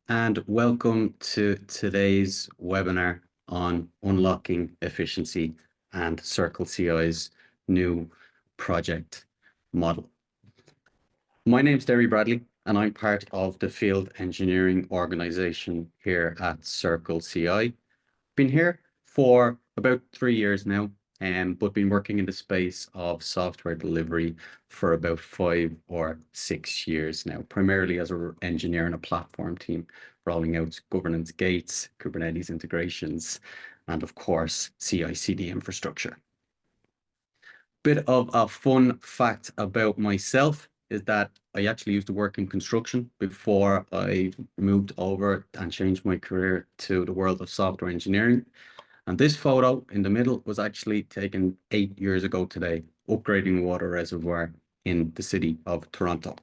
and welcome to today's webinar on unlocking efficiency and CircleCI's new project model. My name's Derry Bradley, and I'm part of the field engineering organization here at CircleCI. Been here for about 3 years now, but been working in the space of software delivery for about 5 or 6 years now, primarily as an engineer in a platform team, rolling out governance gates, Kubernetes integrations, and of course, CI/CD infrastructure. Bit of a fun fact about myself is that I actually used to work in construction before I moved over and changed my career to the world of software engineering. And this photo in the middle was actually taken 8 years ago today, upgrading a water reservoir in the city of Toronto.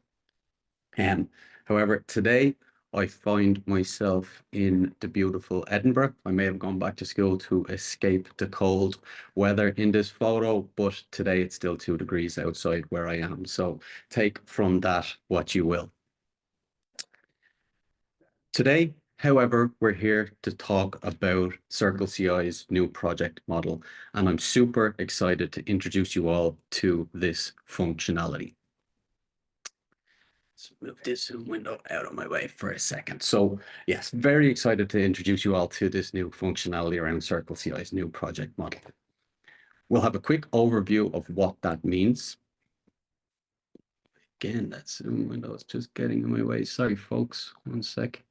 However, today I find myself in the beautiful Edinburgh. I may have gone back to school to escape the cold weather in this photo, but today it's still 2 degrees outside where I am. So take from that what you will. Today, however, we're here to talk about CircleCI's new project model, and I'm super excited to introduce you all to this functionality. Let's move this window out of my way for a second. So yes, very excited to introduce you all to this new functionality around CircleCI's new project model. We'll have a quick overview of what that means. Again, that Zoom window is just getting in my way. Sorry, folks, 1 sec.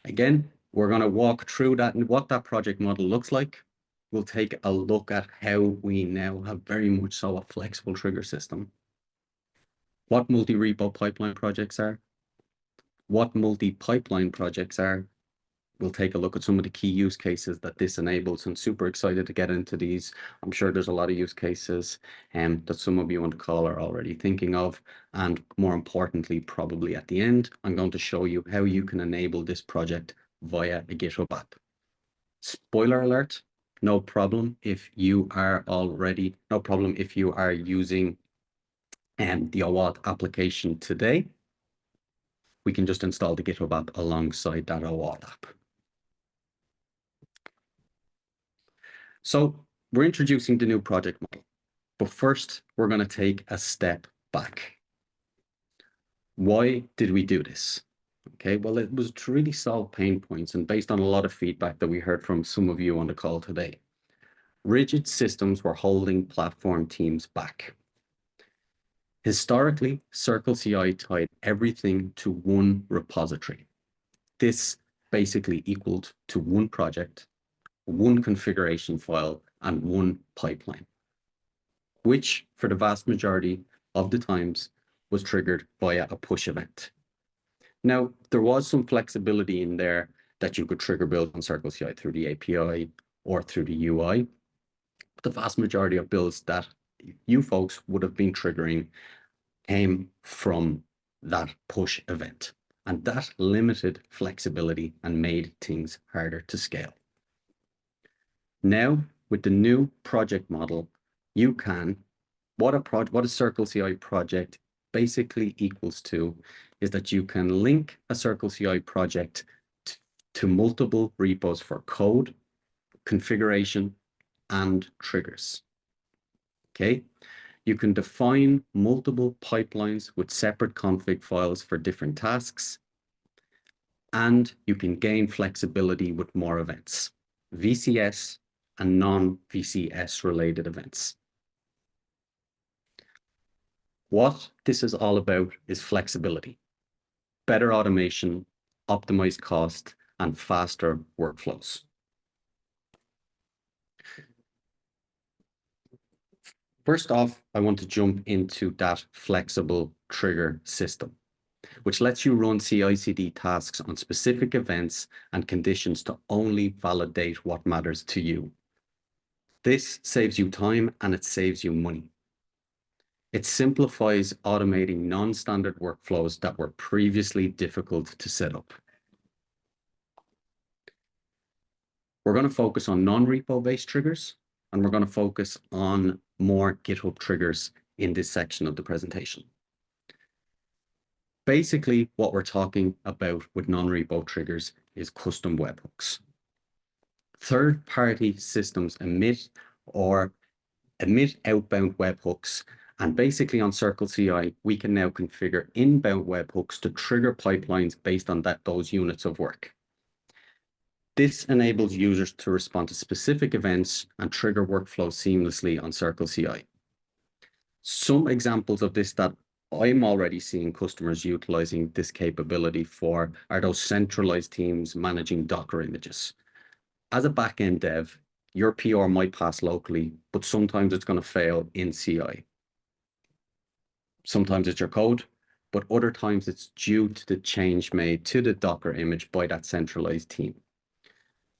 Again, we're going to walk through that and what that project model looks like. We'll take a look at how we now have very much so a flexible trigger system. What multi-repo pipeline projects are, what multi-pipeline projects are. We'll take a look at some of the key use cases that this enables. I'm super excited to get into these. I'm sure there's a lot of use cases that some of you on the call are already thinking of. And more importantly, probably at the end, I'm going to show you how you can enable this project via a GitHub app. Spoiler alert, no problem if you are using the OAuth application today. We can just install the GitHub app alongside that OAuth app. So we're introducing the new project model, but first we're going to take a step back. Why did we do this? Okay, well, it was to really solve pain points and based on a lot of feedback that we heard from some of you on the call today. Rigid systems were holding platform teams back. Historically, CircleCI tied everything to one repository. This basically equaled to one project, one configuration file, and one pipeline, which for the vast majority of the times was triggered via a push event. Now, there was some flexibility in there that you could trigger builds on CircleCI through the API or through the UI. But the vast majority of builds that you folks would have been triggering came from that push event. And that limited flexibility and made things harder to scale. Now, with the new project model, you can, what a CircleCI project basically equals to is that you can link a CircleCI project to multiple repos for code, configuration, and triggers. Okay, you can define multiple pipelines with separate config files for different tasks, and you can gain flexibility with more events, VCS and non-VCS related events. What this is all about is flexibility, better automation, optimized cost, and faster workflows. First off, I want to jump into that flexible trigger system, which lets you run CI/CD tasks on specific events and conditions to only validate what matters to you. This saves you time and it saves you money. It simplifies automating non-standard workflows that were previously difficult to set up. We're going to focus on non-repo-based triggers, and we're going to focus on more GitHub triggers in this section of the presentation. Basically, what we're talking about with non-repo triggers is custom webhooks. Third-party systems emit outbound webhooks. And basically on CircleCI, we can now configure inbound webhooks to trigger pipelines based on those units of work. This enables users to respond to specific events and trigger workflows seamlessly on CircleCI. Some examples of this that I'm already seeing customers utilizing this capability for are those centralized teams managing Docker images. As a backend dev, your PR might pass locally, but sometimes it's going to fail in CI. Sometimes it's your code, but other times it's due to the change made to the Docker image by that centralized team.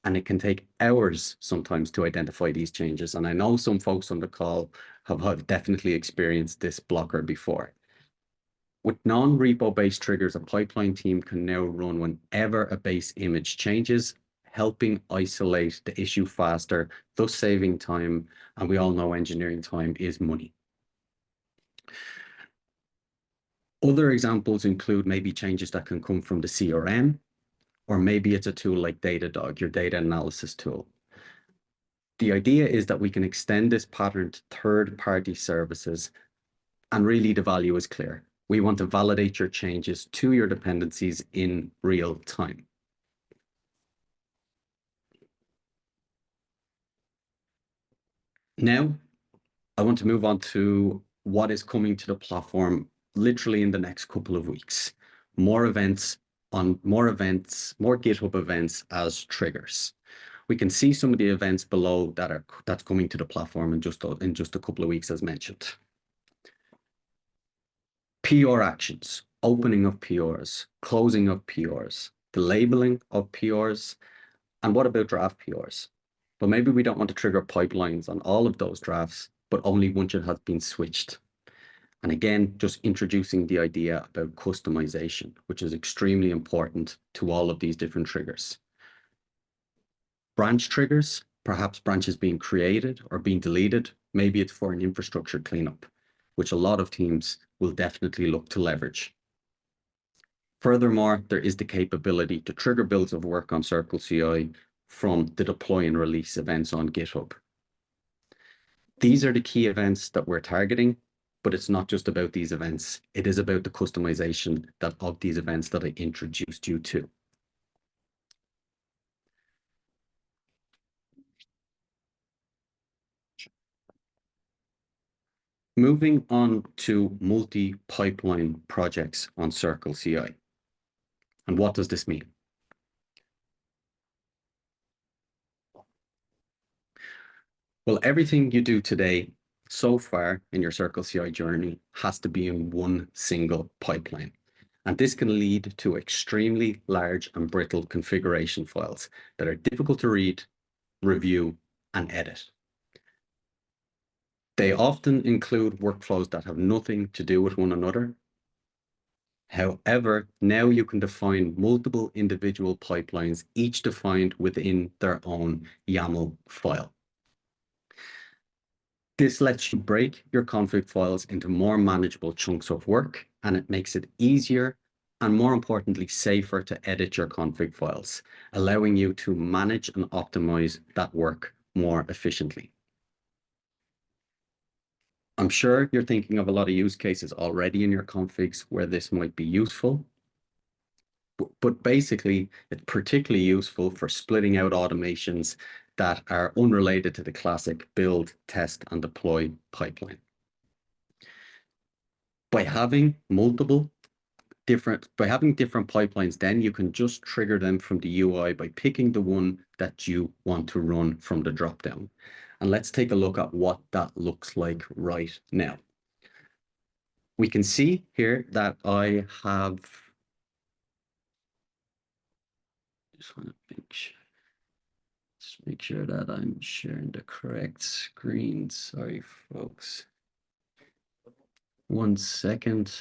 And it can take hours sometimes to identify these changes. And I know some folks on the call have definitely experienced this blocker before. With non-repo based triggers, a pipeline team can now run whenever a base image changes, helping isolate the issue faster, thus saving time. And we all know engineering time is money. Other examples include maybe changes that can come from the CRM, or maybe it's a tool like Datadog, your data analysis tool. The idea is that we can extend this pattern to third-party services, and really the value is clear. We want to validate your changes to your dependencies in real time. Now, I want to move on to what is coming to the platform literally in the next couple of weeks. More GitHub events as triggers. We can see some of the events below that's coming to the platform in just a couple of weeks, as mentioned. PR actions, opening of PRs, closing of PRs, the labeling of PRs, and what about draft PRs? But maybe we don't want to trigger pipelines on all of those drafts, but only once it has been switched. And again, just introducing the idea about customization, which is extremely important to all of these different triggers. Branch triggers, perhaps branches being created or being deleted. Maybe it's for an infrastructure cleanup, which a lot of teams will definitely look to leverage. Furthermore, there is the capability to trigger builds of work on CircleCI from the deploy and release events on GitHub. These are the key events that we're targeting, but it's not just about these events. It is about the customization of these events that I introduced you to. Moving on to multi-pipeline projects on CircleCI. And what does this mean? Well, everything you do today so far in your CircleCI journey has to be in one single pipeline. And this can lead to extremely large and brittle configuration files that are difficult to read, review, and edit. They often include workflows that have nothing to do with one another. However, now you can define multiple individual pipelines, each defined within their own YAML file. This lets you break your config files into more manageable chunks of work, and it makes it easier and, more importantly, safer to edit your config files, allowing you to manage and optimize that work more efficiently. I'm sure you're thinking of a lot of use cases already in your configs where this might be useful. But basically, it's particularly useful for splitting out automations that are unrelated to the classic build, test, and deploy pipeline. By having different pipelines, then you can just trigger them from the UI by picking the one that you want to run from the dropdown. And let's take a look at what that looks like right now. We can see here that I have, just want to make sure that I'm sharing the correct screen. Sorry, folks. 1 second.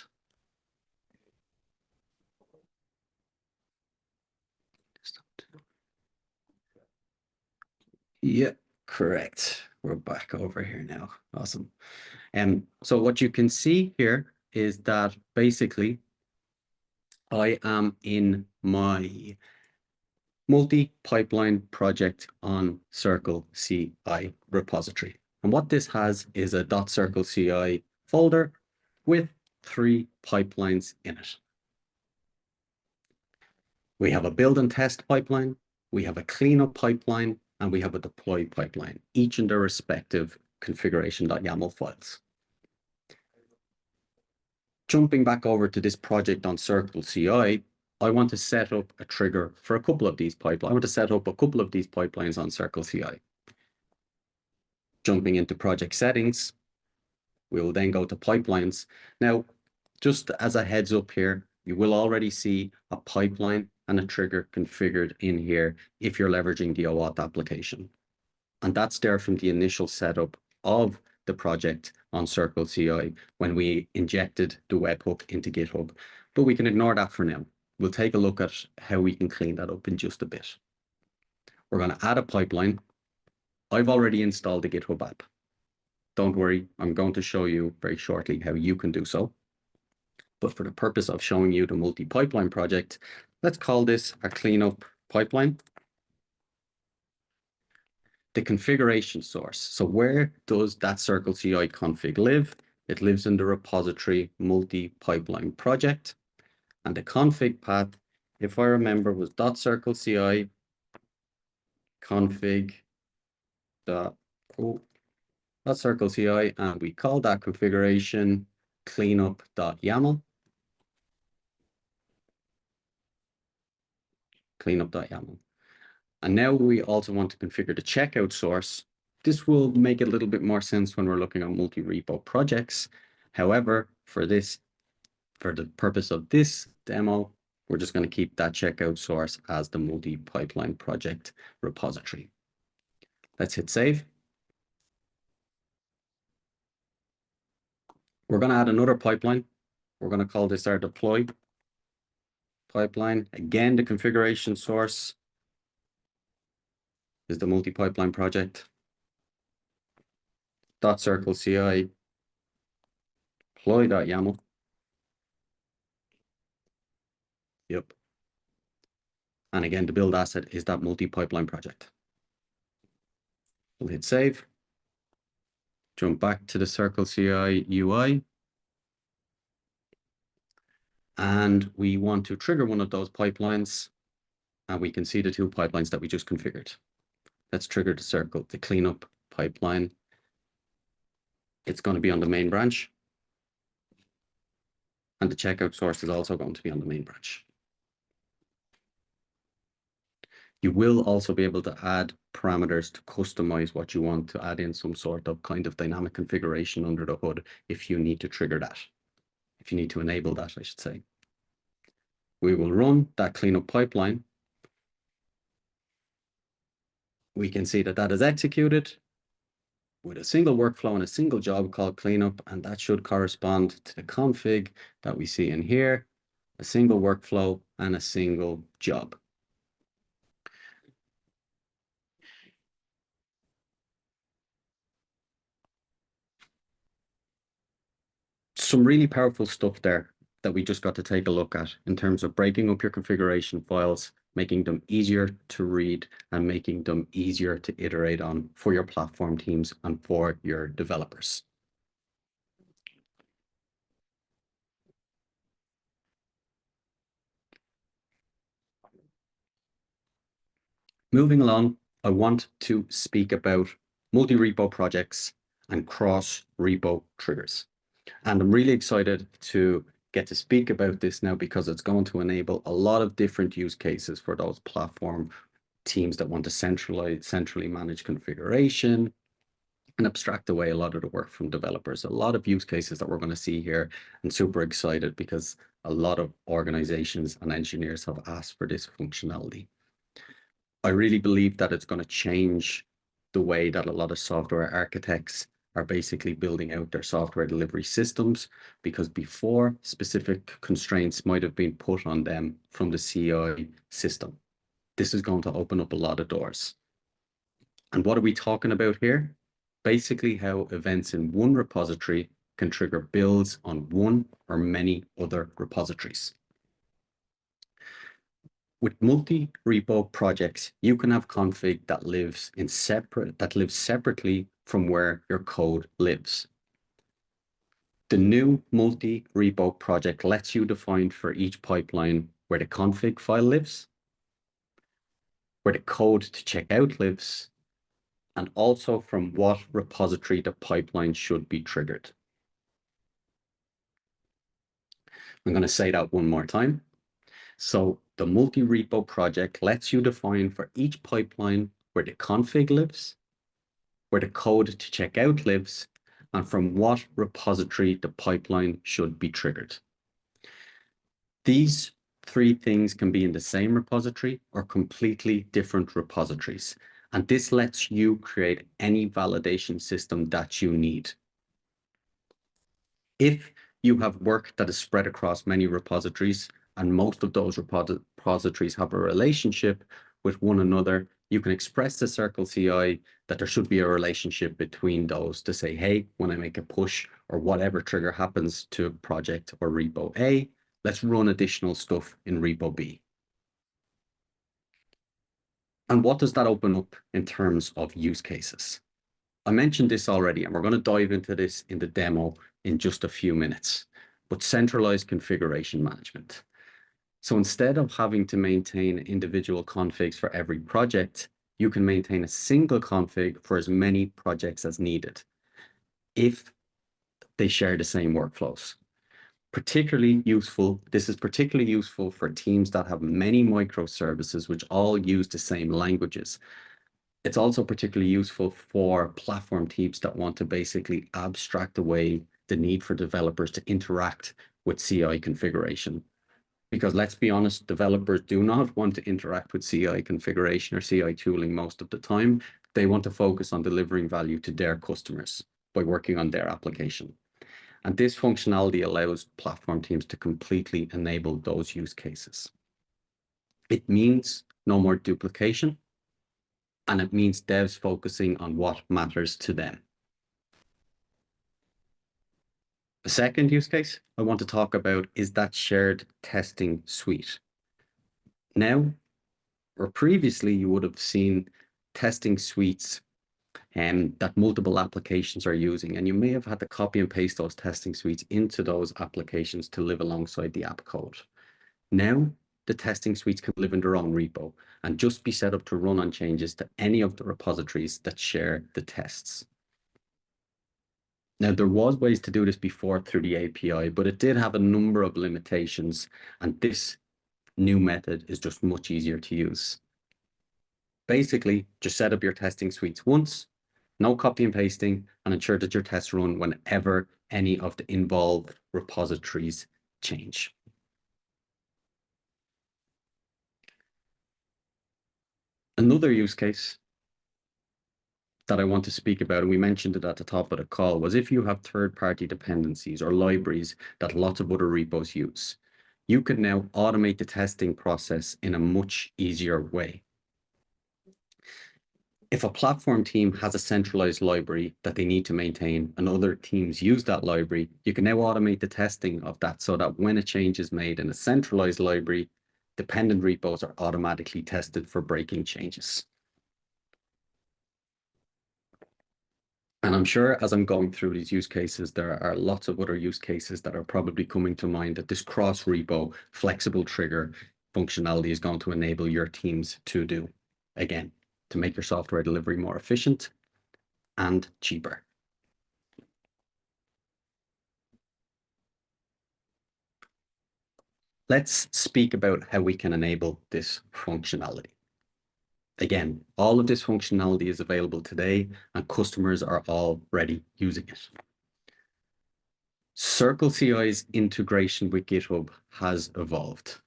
Yep, correct. We're back over here now. Awesome. So what you can see here is that basically I am in my multi-pipeline project on CircleCI repository. And what this has is a .circleci folder with 3 pipelines in it. We have a build and test pipeline, we have a cleanup pipeline, and we have a deploy pipeline, each in their respective configuration.yaml files. Jumping back over to this project on CircleCI, I want to set up a trigger for a couple of these pipelines. I want to set up a couple of these pipelines on CircleCI. Jumping into project settings, we will then go to pipelines. Now, just as a heads up here, you will already see a pipeline and a trigger configured in here if you're leveraging the OAuth application. And that's there from the initial setup of the project on CircleCI when we injected the webhook into GitHub. But we can ignore that for now. We'll take a look at how we can clean that up in just a bit. We're going to add a pipeline. I've already installed the GitHub app. Don't worry, I'm going to show you very shortly how you can do so. But for the purpose of showing you the multi-pipeline project, let's call this a cleanup pipeline. The configuration source. So where does that CircleCI config live? It lives in the repository multi-pipeline project. And the config path, if I remember, was .circleci config .circleci, and we call that configuration cleanup.yaml. Cleanup.yaml. And now we also want to configure the checkout source. This will make a little bit more sense when we're looking at multi-repo projects. However, for the purpose of this demo, we're just going to keep that checkout source as the multi-pipeline project repository. Let's hit save. We're going to add another pipeline. We're going to call this our deploy pipeline. Again, the configuration source is the multi-pipeline project. .circleci deploy.yaml. Yep. And again, the build asset is that multi-pipeline project. We'll hit save. Jump back to the CircleCI UI. And we want to trigger one of those pipelines. And we can see the 2 pipelines that we just configured. Let's trigger the cleanup pipeline. It's going to be on the main branch. And the checkout source is also going to be on the main branch. You will also be able to add parameters to customize what you want to add in some sort of kind of dynamic configuration under the hood if you need to trigger that, if you need to enable that, I should say. We will run that cleanup pipeline. We can see that that is executed with a single workflow and a single job called cleanup, and that should correspond to the config that we see in here, a single workflow and a single job. Some really powerful stuff there that we just got to take a look at in terms of breaking up your configuration files, making them easier to read and making them easier to iterate on for your platform teams and for your developers. Moving along, I want to speak about multi-repo projects and cross-repo triggers. And I'm really excited to get to speak about this now because it's going to enable a lot of different use cases for those platform teams that want to centrally manage configuration and abstract away a lot of the work from developers. A lot of use cases that we're going to see here, and super excited because a lot of organizations and engineers have asked for this functionality. I really believe that it's going to change the way that a lot of software architects are basically building out their software delivery systems, because before, specific constraints might have been put on them from the CI system. This is going to open up a lot of doors. And what are we talking about here? Basically how events in one repository can trigger builds on one or many other repositories. With multi-repo projects, you can have config that lives separately from where your code lives. The new multi-repo project lets you define for each pipeline where the config file lives, where the code to check out lives, and also from what repository the pipeline should be triggered. I'm going to say that one more time. So the multi-repo project lets you define for each pipeline where the config lives, where the code to check out lives, and from what repository the pipeline should be triggered. These three things can be in the same repository or completely different repositories. And this lets you create any validation system that you need. If you have work that is spread across many repositories, and most of those repositories have a relationship with one another, you can express to CircleCI that there should be a relationship between those to say, hey, when I make a push or whatever trigger happens to project or repo A, let's run additional stuff in repo B. And what does that open up in terms of use cases? I mentioned this already, and we're going to dive into this in the demo in just a few minutes, but centralized configuration management. So instead of having to maintain individual configs for every project, you can maintain a single config for as many projects as needed if they share the same workflows. This is particularly useful for teams that have many microservices which all use the same languages. It's also particularly useful for platform teams that want to basically abstract away the need for developers to interact with CI configuration. Because let's be honest, developers do not want to interact with CI configuration or CI tooling most of the time. They want to focus on delivering value to their customers by working on their application. And this functionality allows platform teams to completely enable those use cases. It means no more duplication, and it means devs focusing on what matters to them. The second use case I want to talk about is that shared testing suite. Now, or previously, you would have seen testing suites that multiple applications are using, and you may have had to copy and paste those testing suites into those applications to live alongside the app code. Now, the testing suites can live in their own repo and just be set up to run on changes to any of the repositories that share the tests. Now, there was ways to do this before through the API, but it did have a number of limitations, and this new method is just much easier to use. Basically, just set up your testing suites once, no copy and pasting, and ensure that your tests run whenever any of the involved repositories change. Another use case that I want to speak about, and we mentioned it at the top of the call, was if you have third-party dependencies or libraries that lots of other repos use, you can now automate the testing process in a much easier way. If a platform team has a centralized library that they need to maintain and other teams use that library, you can now automate the testing of that so that when a change is made in a centralized library, dependent repos are automatically tested for breaking changes. And I'm sure as I'm going through these use cases, there are lots of other use cases that are probably coming to mind that this cross-repo flexible trigger functionality is going to enable your teams to do, again, to make your software delivery more efficient and cheaper. Let's speak about how we can enable this functionality. Again, all of this functionality is available today and customers are already using it. CircleCI's integration with GitHub has evolved.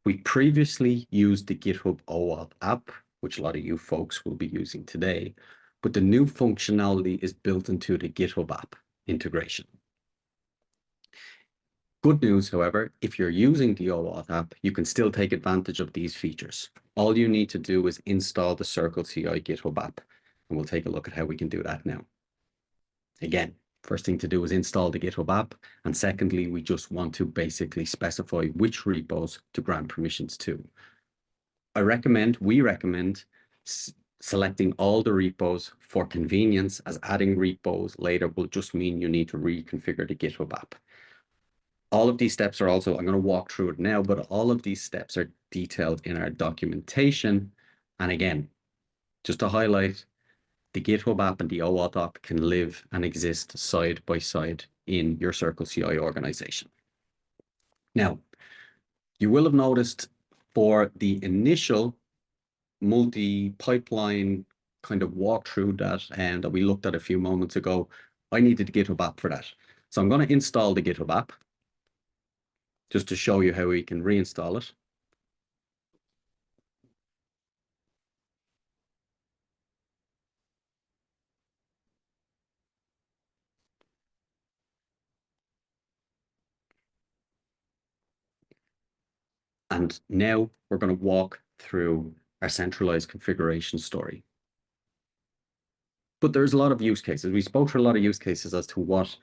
We previously used the GitHub OAuth app, which a lot of you folks will be using today, but the new functionality is built into the GitHub app integration. Good news, however, if you're using the OAuth app, you can still take advantage of these features. All you need to do is install the CircleCI GitHub app, and we'll take a look at how we can do that now. Again, first thing to do is install the GitHub app, and secondly, we just want to basically specify which repos to grant permissions to. we recommend selecting all the repos for convenience, as adding repos later will just mean you need to reconfigure the GitHub app. All of these steps are also, I'm going to walk through it now, but all of these steps are detailed in our documentation. And again, just to highlight, the GitHub app and the OAuth app can live and exist side by side in your CircleCI organization. Now, you will have noticed for the initial multi-pipeline kind of walkthrough that we looked at a few moments ago, I needed the GitHub app for that. So I'm going to install the GitHub app just to show you how we can reinstall it. And now we're going to walk through our centralized configuration story. But there's a lot of use cases. We spoke to a lot of use cases as to what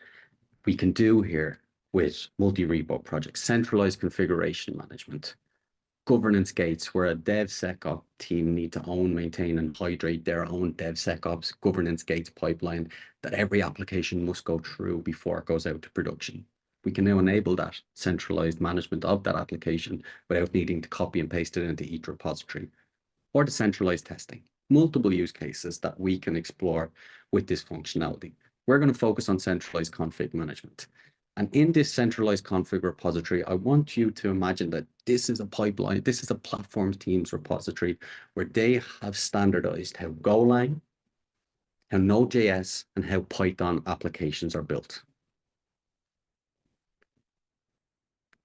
we can do here with multi-repo projects, centralized configuration management, governance gates, where a DevSecOps team need to own, maintain, and hydrate their own DevSecOps governance gates pipeline that every application must go through before it goes out to production. We can now enable that centralized management of that application without needing to copy and paste it into each repository, or the centralized testing. Multiple use cases that we can explore with this functionality. We're going to focus on centralized config management. And in this centralized config repository, I want you to imagine that this is a pipeline, this is a platform team's repository where they have standardized how Golang, how Node.js, and how Python applications are built.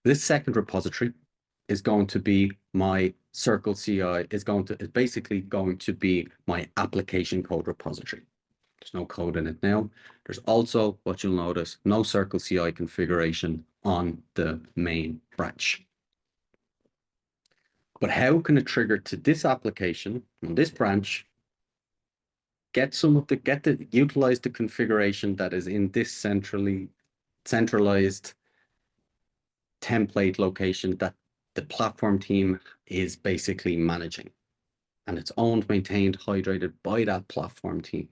This second repository is going to be my CircleCI, is basically going to be my application code repository. There's no code in it now. There's also, what you'll notice, no CircleCI configuration on the main branch. But how can a trigger to this application on this branch utilize the configuration that is in this centralized template location that the platform team is basically managing, and it's owned, maintained, hydrated by that platform team,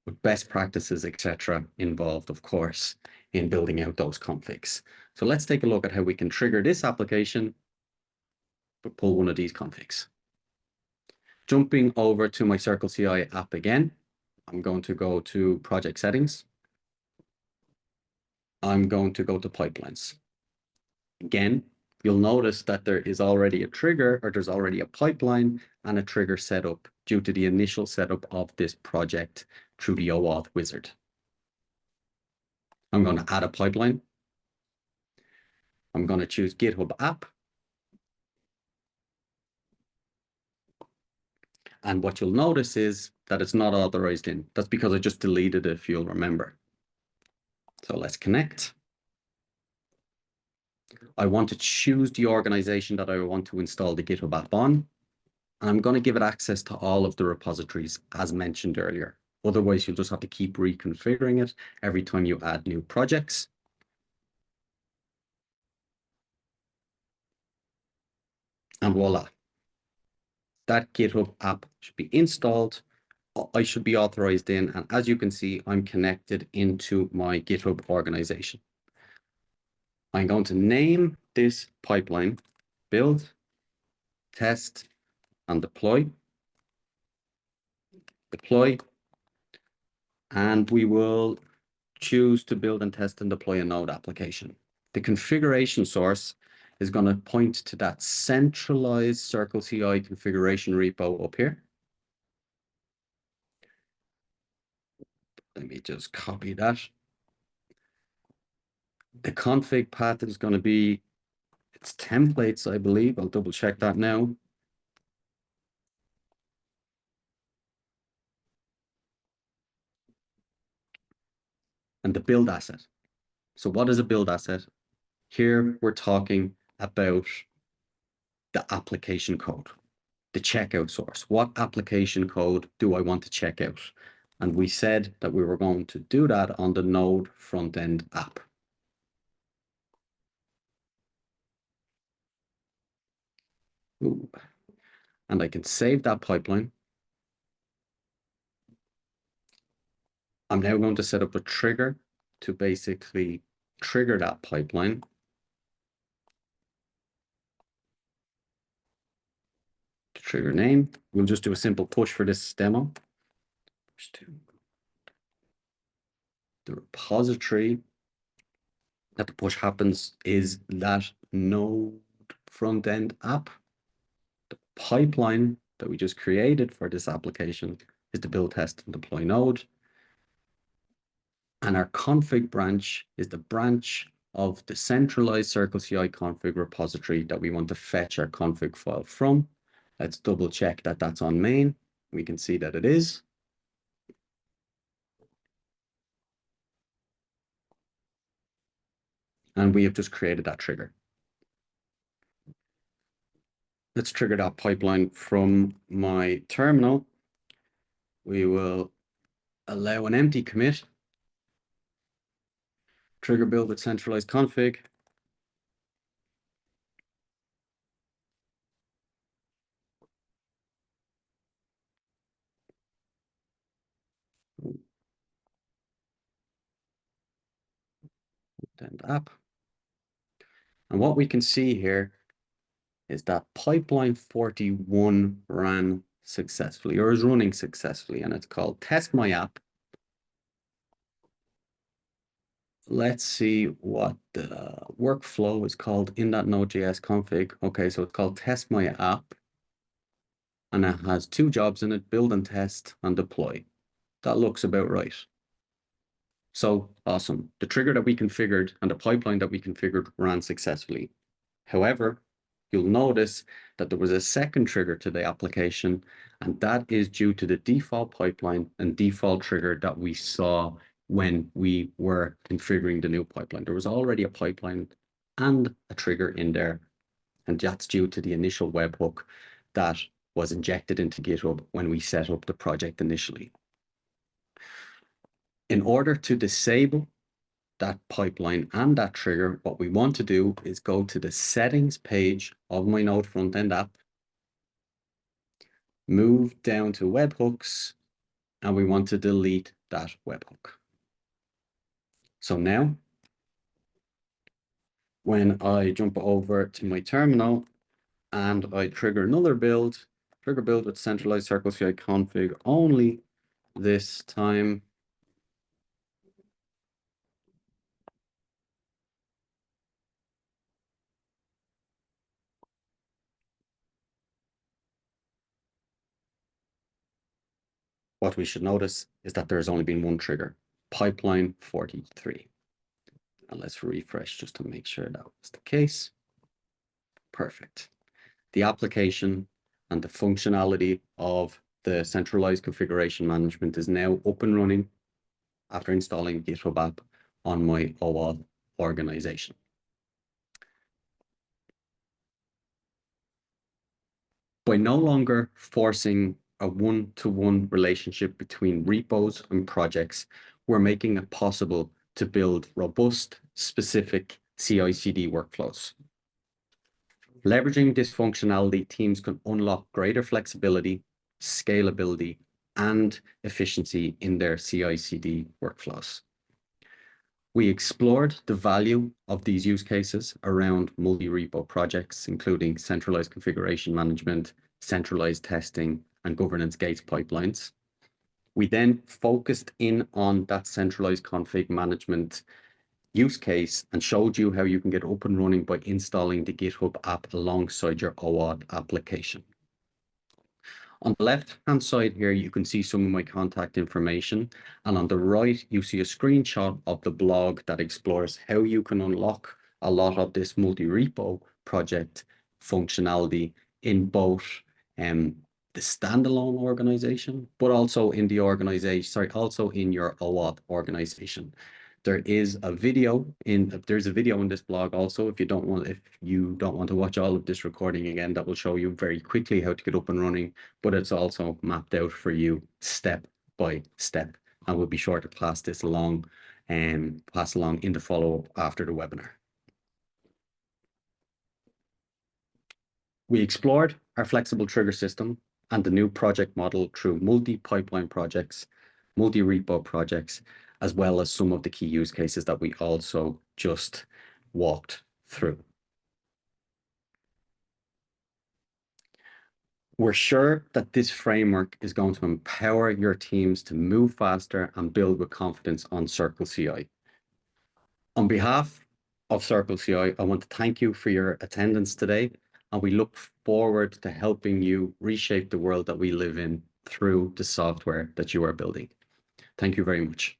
with best practices, etc., involved, of course, in building out those configs. So let's take a look at how we can trigger this application, but pull one of these configs. Jumping over to my CircleCI app again, I'm going to go to project settings. I'm going to go to pipelines. Again, you'll notice that there is already a trigger, or there's already a pipeline and a trigger set up due to the initial setup of this project through the OAuth wizard. I'm going to add a pipeline. I'm going to choose GitHub app. And what you'll notice is that it's not authorized in. That's because I just deleted it, if you'll remember. So let's connect. I want to choose the organization that I want to install the GitHub app on. And I'm going to give it access to all of the repositories as mentioned earlier. Otherwise, you'll just have to keep reconfiguring it every time you add new projects. And voila. That GitHub app should be installed. I should be authorized in. And as you can see, I'm connected into my GitHub organization. I'm going to name this pipeline build, test, and deploy. And we will choose to build and test and deploy a node application. The configuration source is going to point to that centralized CircleCI configuration repo up here. Let me just copy that. The config path is going to be, it's templates, I believe. I'll double check that now. And the build asset. So what is a build asset? Here we're talking about the application code, the checkout source. What application code do I want to check out? And we said that we were going to do that on the Node front-end app. Ooh. And I can save that pipeline. I'm now going to set up a trigger to basically trigger that pipeline. Trigger name. We'll just do a simple push for this demo. Push to the repository that the push happens is that node front-end app. The pipeline that we just created for this application is the build, test, and deploy node. And our config branch is the branch of the centralized CircleCI config repository that we want to fetch our config file from. Let's double check that that's on main. We can see that it is. And we have just created that trigger. Let's trigger that pipeline from my terminal. We will allow an empty commit. Trigger build with centralized config. Then the app. And what we can see here is that pipeline 41 ran successfully or is running successfully, and it's called test my app. Let's see what the workflow is called in that Node.js config. Okay, so it's called test my app, and it has two jobs in it, build and test and deploy. That looks about right. So awesome. The trigger that we configured and the pipeline that we configured ran successfully. However, you'll notice that there was a second trigger to the application, and that is due to the default pipeline and default trigger that we saw when we were configuring the new pipeline. There was already a pipeline and a trigger in there, and that's due to the initial webhook that was injected into GitHub when we set up the project initially. In order to disable that pipeline and that trigger, what we want to do is go to the settings page of my Node front-end app, move down to webhooks, and we want to delete that webhook. So now, when I jump over to my terminal and I trigger another build, trigger build with centralized CircleCI config only this time, what we should notice is that there's only been one trigger, pipeline 43. And let's refresh just to make sure that was the case. Perfect. The application and the functionality of the centralized configuration management is now up and running after installing GitHub app on my OAuth organization. By no longer forcing a one-to-one relationship between repos and projects, we're making it possible to build robust, specific CI/CD workflows. Leveraging this functionality, teams can unlock greater flexibility, scalability, and efficiency in their CI/CD workflows. We explored the value of these use cases around multi-repo projects, including centralized configuration management, centralized testing, and governance gates pipelines. We then focused in on that centralized config management use case and showed you how you can get up and running by installing the GitHub app alongside your OAuth application. On the left-hand side here, you can see some of my contact information. And on the right, you see a screenshot of the blog that explores how you can unlock a lot of this multi-repo project functionality in both the standalone organization, but also in the organization, also in your OAuth organization. There's a video in this blog also. If you don't want to watch all of this recording again, that will show you very quickly how to get up and running, but it's also mapped out for you step by step. And we'll be sure to pass this along and pass along in the follow-up after the webinar. We explored our flexible trigger system and the new project model through multi-pipeline projects, multi-repo projects, as well as some of the key use cases that we also just walked through. We're sure that this framework is going to empower your teams to move faster and build with confidence on CircleCI. On behalf of CircleCI, I want to thank you for your attendance today, and we look forward to helping you reshape the world that we live in through the software that you are building. Thank you very much.